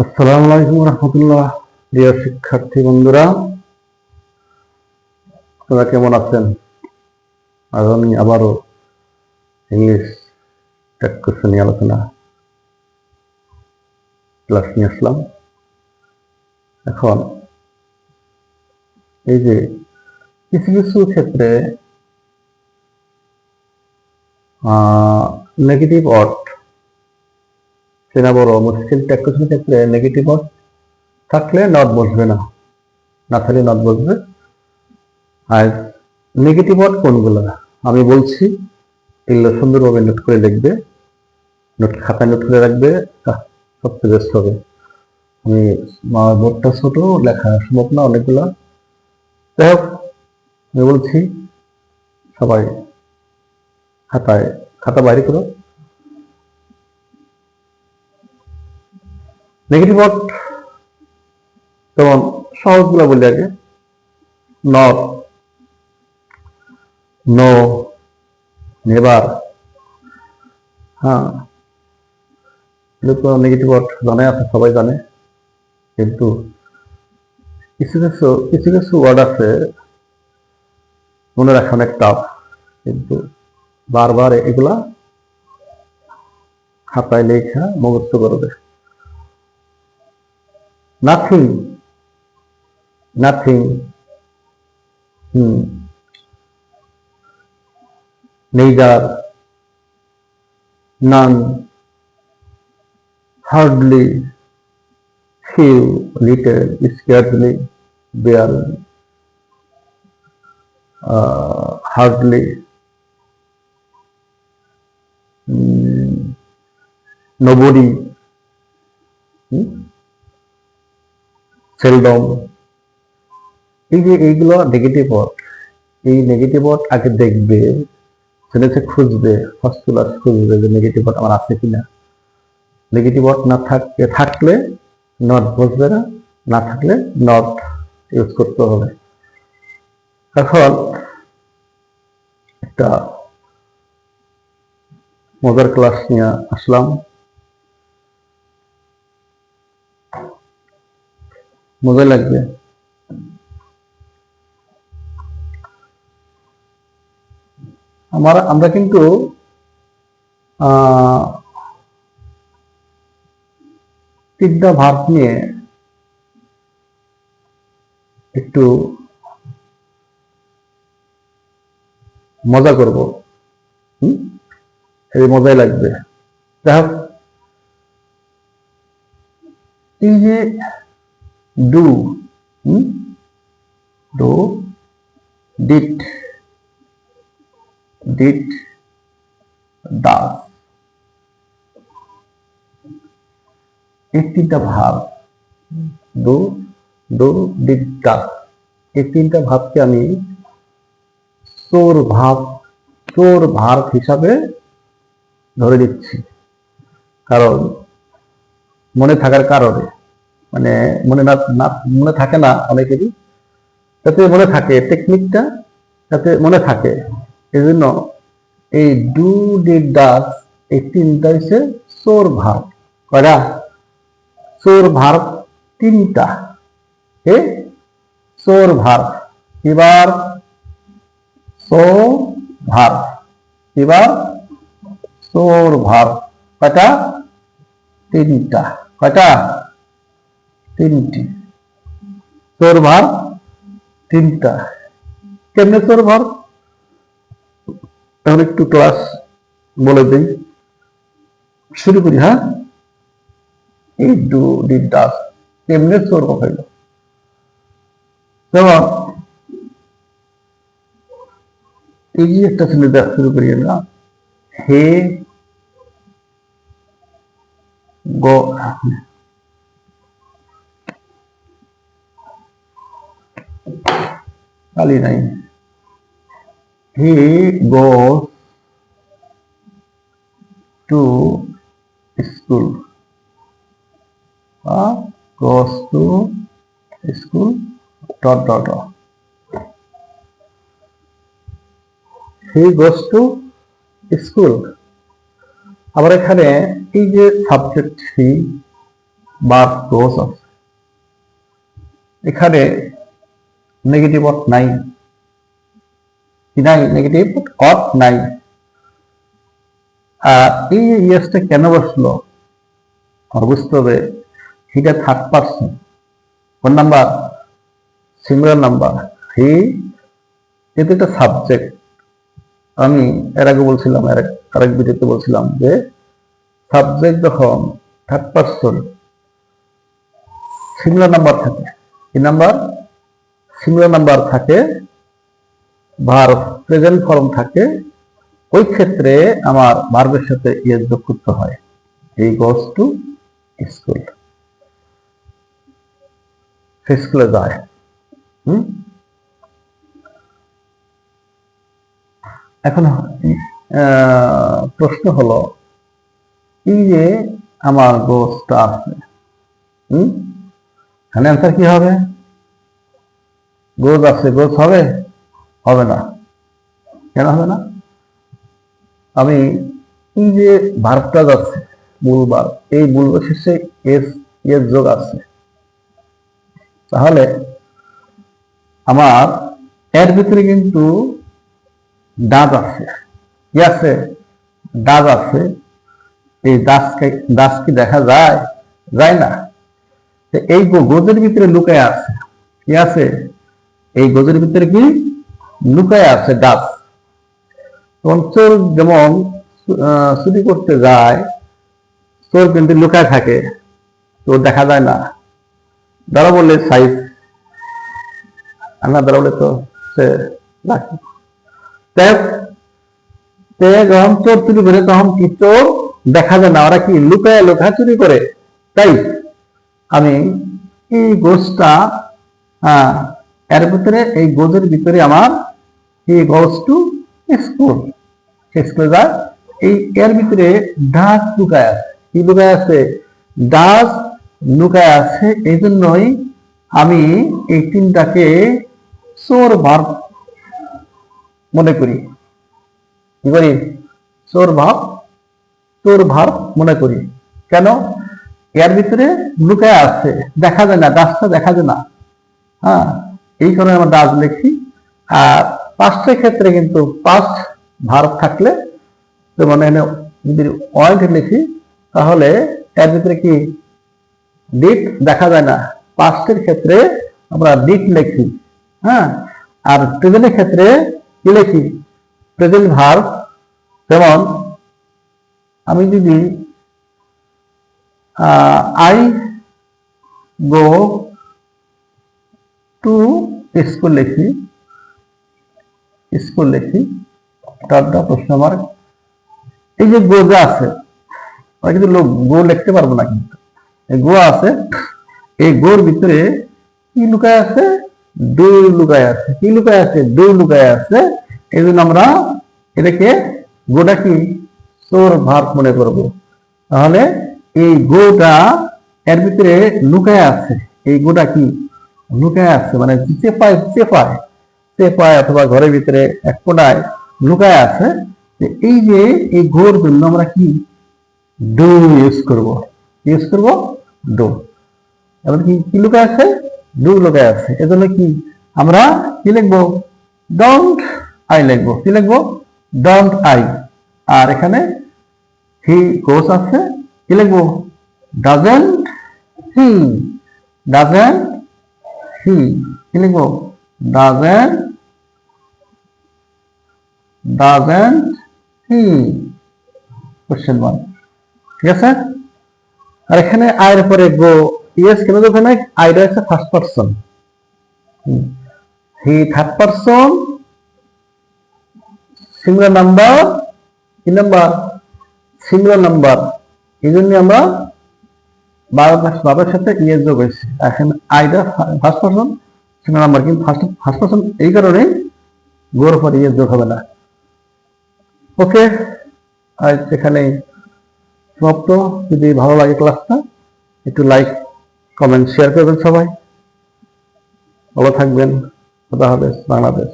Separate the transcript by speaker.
Speaker 1: আসসালামু আলাইকুম রহমতুল্লাহ। প্রিয় শিক্ষার্থী বন্ধুরা, আপনারা কেমন আছেন? আজ আমি আবারও ইংলিশ টেক্সট নিয়ে আলোচনা ক্লাস নিয়ে আসলাম। এখন এই যে কিছু কিছু ক্ষেত্রে নেগেটিভ অর্থ চেনা বড় মুশকিল। টেক্সটের ক্ষেত্রে নেগেটিভ অর্থ থাকলে নট বসবে না, না থাকলে নট বসবে। আর নেগেটিভ অর্থ কোনগুলো আমি বলছি, এগুলো সুন্দরভাবে নোট করে লিখবে, খাতায় নোট করে রাখবে, সবচেয়ে বেস্ট হবে। আমি বোর্ডটা ছোট, লেখা সম্ভব না অনেকগুলা। যাই হোক, আমি বলছি সবাই খাতা বাইরে করো। নেগেটিভ ওয়ার্ড যেমন সহজগুলো বলি আগে। Not, no, never. হ্যাঁ, নেগেটিভ ওয়ার্ড জানে, আছে সবাই জানে, কিন্তু কিছু কিছু ওয়ার্ড আছে মনে রাখা অনেক টাফ, কিন্তু বারবার এগুলা খাতায় লেখা মুখস্থ করবে। নাথিং, নাথিং, নেইদার, নান, hardly, few, little, scarcely, barely, hardly, nobody, seldom। এই যে এইগুলো নেগেটিভ ওয়ার্ড, এই নেগেটিভ ওয়ার্ড আগে দেখবে, শুনেছে খুঁজবে, ফার্স্ট ক্লাস খুঁজবে যে নেগেটিভ ওয়ার্ড আমার আছে কিনা। নেগেটিভ ওয়ার্ড না থাকলে নট বসবে না, না থাকলে নট ইউজ করতে হবে। এখন একটা মজার ক্লাস নিয়ে আসলাম। মজা লাগবে। আমরা কিন্তু তিনটা ভার্ব নিয়ে একটু মজা করব। এই মজাই লাগবে। যাই হোক, এই যে ডু, ডু, ডিড, ডিড, ডাস, এই তিনটা ভাব, ডু, ডু, ডিড, ডাস, এই তিনটা ভাবকে আমি সোর ভাব হিসাবে ধরে দিচ্ছি। কারণ মনে থাকার কারণে, মানে মনে থাকে না অনেকেরই, যাতে মনে থাকে, টেকনিকটা যাতে মনে থাকে, এই জন্য এই ডু, ডিড, ডাস এই তিনটা হচ্ছে সোর ভাব। কয়টা? সোর ভার্ব তিনটা। সোর ভার্ব। এবার সো ভার্ব, এবার সোর ভার্ব। কয়টা? তিনটা। কয়টা? তিনটি। সোর ভার্ব তিনটা। কেমনে সোর ভার্ব? তাহলে একটু ক্লাস বলে দিই, শুরু করি। হ্যাঁ, এই ডু, ডিড, ডাস কেমনে সোর ভার্ব হইল? যেমন এই যে একটা ছেলে শুরু করি আমরা, হে গো, কালি নাই, he goes to school, goes to school, dot dot dot, he goes to school। আবার এখানে এই যে সাবজেক্ট হি, ভার্ব ক্লোজ আছে, এখানে নেগেটিভ অর্থ নাই, নাই নেগেটিভ অর্থ নাই। আর এই ইয়েসটা কেন বসলো আর বুঝতে হবে, এটা থার্ড পার্সন। কোন নাম্বার? Singular number. হি এটা একটা সাবজেক্ট। আমি এর আগে বলছিলাম, আরেক ভিডিওতে বলছিলাম যে সাবজেক্ট যখন থার্ড পার্সন সিঙ্গুলার নাম্বার থাকে, কি নাম্বার? সিঙ্গুলার নাম্বার থাকে, ভার্ব প্রেজেন্ট ফর্ম থাকে, ওই ক্ষেত্রে আমার ভার্বের সাথে ইয়েস যোগ করতে হয়। হি গোস টু স্কুল, সে স্কুলে যায়। এখন প্রশ্ন হলো, এই যে আমার গোসটা আছে, এখানে অ্যান্সার কি হবে? গোস আছে, গোস হবে? হবে না। কেন হবে না? আমি এই যে ভার্বটা যাচ্ছে মূল ভার্ব, এই মূল শেষে এস এস যোগ আছে, তাহলে আমার এর ভিতরে কিন্তু ডাজ আছে। কি আছে? ডাজ আছে। এই ডাজ কি দেখা যায়? যায় না। এই গোজের ভিতরে লুকায় আছে। কি আছে? এই গোজের ভিতরে কি লুকায় আছে? ডাজ। চোর যেমন চুরি করতে যায়, চোর কিন্তু লুকায় থাকে, তো দেখা যায় না। ধরা বললে সাইজ, আমরা ধরা বলে তো সে রাখে। যখন চোর চুরি করে তখন কি চোর দেখা যায় না, ওরা কি লুকায় লুকায় চুরি করে। তাই আমি এই গোজটা এর ভিতরে, এই গোজের ভিতরে আমার হি গোজ টু স্কুল, স্কুলে যায়। এই এর ভিতরে ডাচ লুকায় আছে। কি লুকায় আছে? ডাচ লুকায় আছে। এই জন্যই আমি এই তিনটাকে চোর ভার্ব মনে করি। কি করি? চোর ভার্ব মনে করি। কেন? এর ভিতরে লুকায় আছে, দেখা যায় না, ডাচটা দেখা যায় না। এই কারণে আমরা ডাচ লিখি। আর পাস্টের ক্ষেত্রে কিন্তু পাস্ট ভার্ব থাকলে, যেমন এখানে যদি ওয়ান্ট লিখি, তাহলে এর ভিতরে কি ডিড দেখা যায় না। পাস্টের ক্ষেত্রে আমরা ডিড লিখি। আর প্রেজেন্টের ক্ষেত্রে কি লিখি? Present verb. যেমন আমি যদি আই গো টু স্কুল লিখি, প্রশ্ন মার্ক, এই যে গো যা আছে, কিন্তু গো লিখতে পারবো না, কিন্তু গো আছে, এই গোর ভিতরে কি লুকায় আছে? ডু লুকায় আছে। কি লুকায় আছে? ডু লুকায় আছে। এই জন্য আমরা এটাকে গোটা কি চোর ভার্ব মনে করব। তাহলে এই গোটা এর ভিতরে লুকায় আছে, এই গোটা কি লুকায় আছে, মানে চেপায় অথবা ঘরের ভিতরে এক কোনায় লুকায় আছে। এই যে এই গোর জন্য আমরা কি ডু ইউজ করব। ডু। এবার কি লুকায় আছে? ডু লুকায় আছে। এজন্য কি আমরা কি লিখবো? ডোন্ট আই লিখবো। কি লিখবো? Don't I. আর এখানে হি গোস আছে, কি লিখবো? Doesn't he. কি লিখবো? Doesn't he. Question mark. ঠিক আছে? আর এখানে আয়ের পরে গো, ইয়েস কেন দেখো না? আইটা হচ্ছে first person, he third person, singular number. কি নাম্বার? Singular number. এই জন্য আমরা বাবার সাথে ইয়েস যোগ হয়েছে। এখন আইটা ফার্স্ট পারসন, সিঙ্গুলার নাম্বার, কিন্তু ফার্স্ট পারসন, এই কারণে গোর পর ইয়েস যোগ হবে না। ওকে, আজ এখানে সমাপ্ত। যদি ভালো লাগে ক্লাসটা, একটু লাইক, কমেন্ট, শেয়ার করবেন। সবাই ভালো থাকবেন। খোদা হাফেজ। বাংলাদেশ।